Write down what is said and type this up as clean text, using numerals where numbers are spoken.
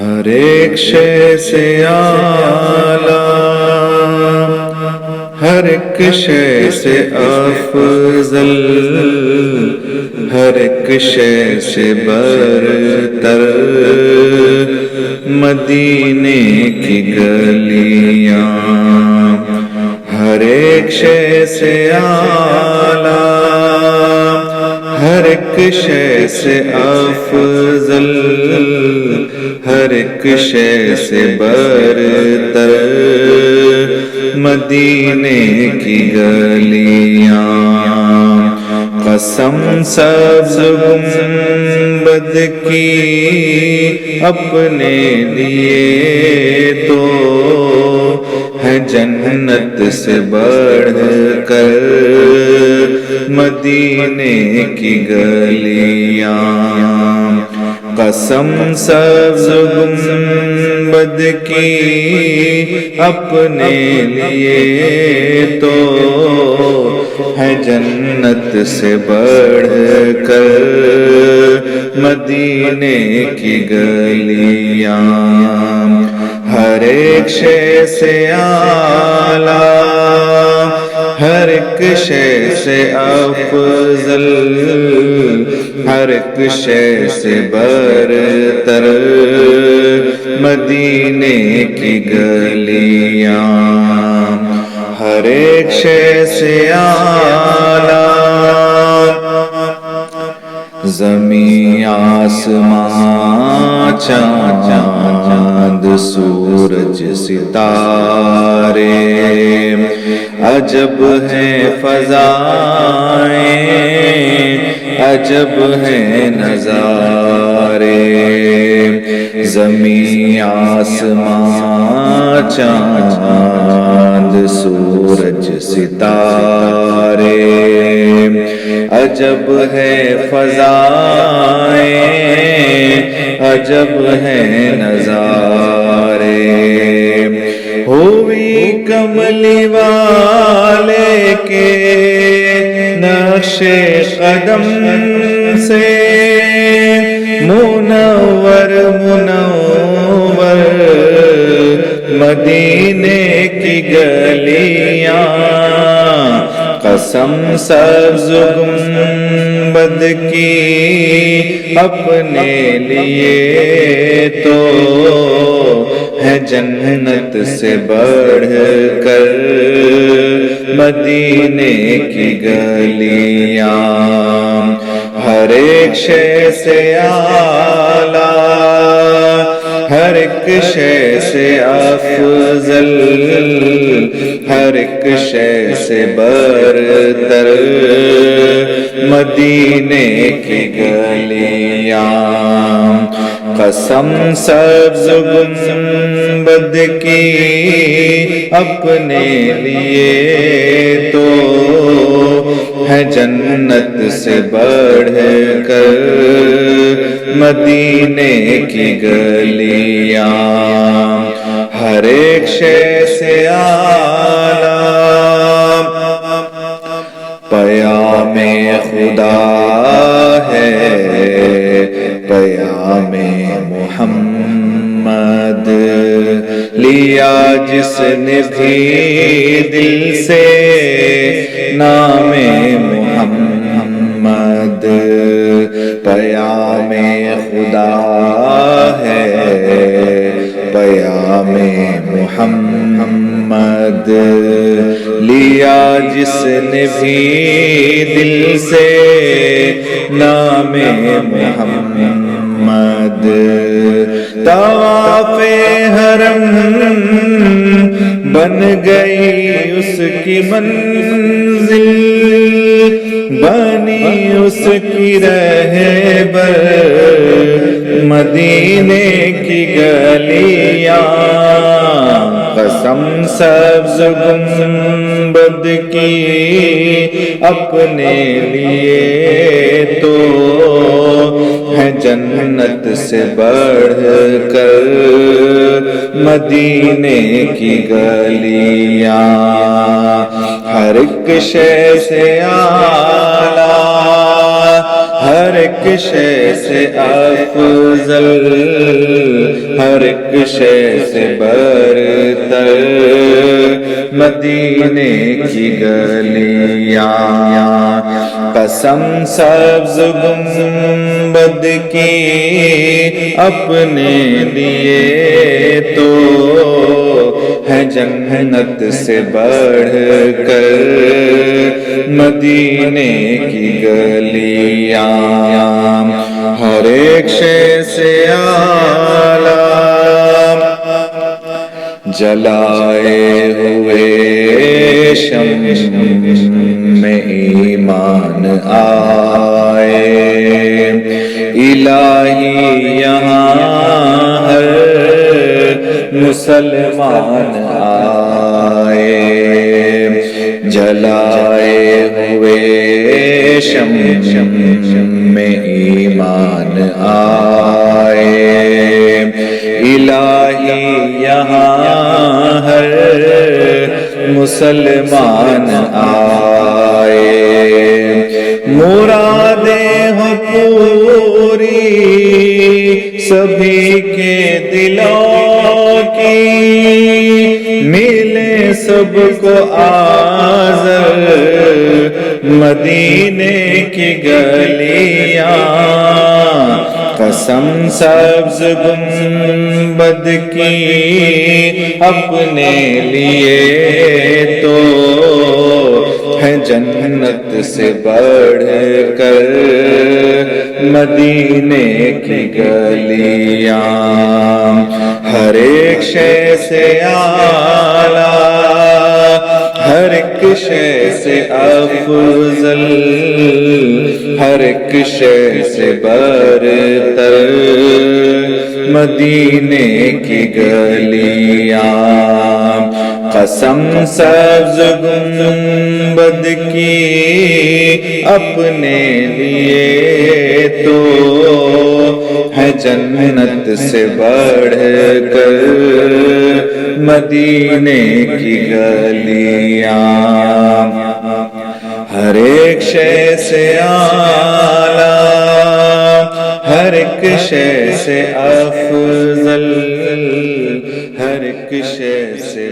ہر ایک شے سے اعلیٰ، ہر ایک شے سے افضل، ہر ایک شے سے برتر، مدینے کی گلیاں، ہر ایک شے سے اعلیٰ، ہر ایک شے سے افضل، ہر ایک شے سے برتر، مدینے کی گلیاں۔ قسم سبز گنبد کی اپنے لیے تو ہے جنت سے بڑھ کر مدینے کی گلیاں۔ قسم سبز گنبد کی اپنے لیے تو ہے جنت سے بڑھ کر مدینے کی گلیاں۔ ہر ایک شے سے اعلیٰ، ہر ایک شے سے افضل، ہر ایک شے سے برتر، مدینے کی گلیاں۔ ہر ایک شے سے اعلیٰ، زمین آسمان چاند سورج ستارے، عجب ہیں فضائیں، عجب ہیں نظارے، زمین آسمان چاند سورج ستارے، عجب ہے فضائیں، عجب ہے نظارے۔ ہوئی کملی والے کے نقش قدم سے منور منور مدینے کی گلیاں۔ قسم سبز گنبد کی اپنے لیے تو ہے جنت سے بڑھ کر مدینے کی گلیاں۔ ہر ایک شے سے اعلیٰ، ہر ایک شے سے افضل، ہر ایک شے سے برتر، مدینے کی گلیاں۔ قسم سبز گنبد کی اپنے لیے تو ہے جنت سے بڑھ کر مدینے کی گلیاں۔ ہر ایک شے سے اعلیٰ، پیام خدا ہے پیام محمد، لیا جس نے بھی دل سے نام محمد، پیام خدا ہے پیام محمد، لیا جس نے بھی دل سے نام محمد۔ طواف حرم بن گئی اس کی منزل، بنی اس کی رہبر مدینے کی گلیاں۔ قسم سبز گنبد کی اپنے لیے تو ہے جنت سے بڑھ کر مدینے کی گلیاں۔ ہر ایک شے سے اعلیٰ، ہر ایک شے سے افضل، ہر ایک شے سے برتر، مدینے کی گلیاں، قسم سبز گنبد کی اپنے لیے تو ہے جنت سے بڑھ کر مدینے کی گلیاں، ہر ایک شے سے اعلیٰ جلائے ہوئے شمع میں ایمان آئے، الہی یہاں ہر مسلمان آئے، جلائے ہوئے شمع میں ایمان آئے، الہی یہاں ہر مسلمان آئے، مرادیں ہوں پوری سبھی کے دلوں کی، ملے سب کو آذر مدینے کی گلیاں، قسم سبز گنبد کی اپنے لیے تو ہے جنت سے بڑھ کر مدینے کی گلیاں، ہر ایک شے سے اعلیٰ، ہر ایک شے سے افضل، ہر ایک شے سے برتر، مدینے کی گلیاں، قسم سبز گنبد کی اپنے لیے تو ہے جنت سے بڑھ کر مدینے کی گلیاں، ہر ایک شے سے اعلیٰ، ہر ایک شے سے افضل، ہر ایک شے سے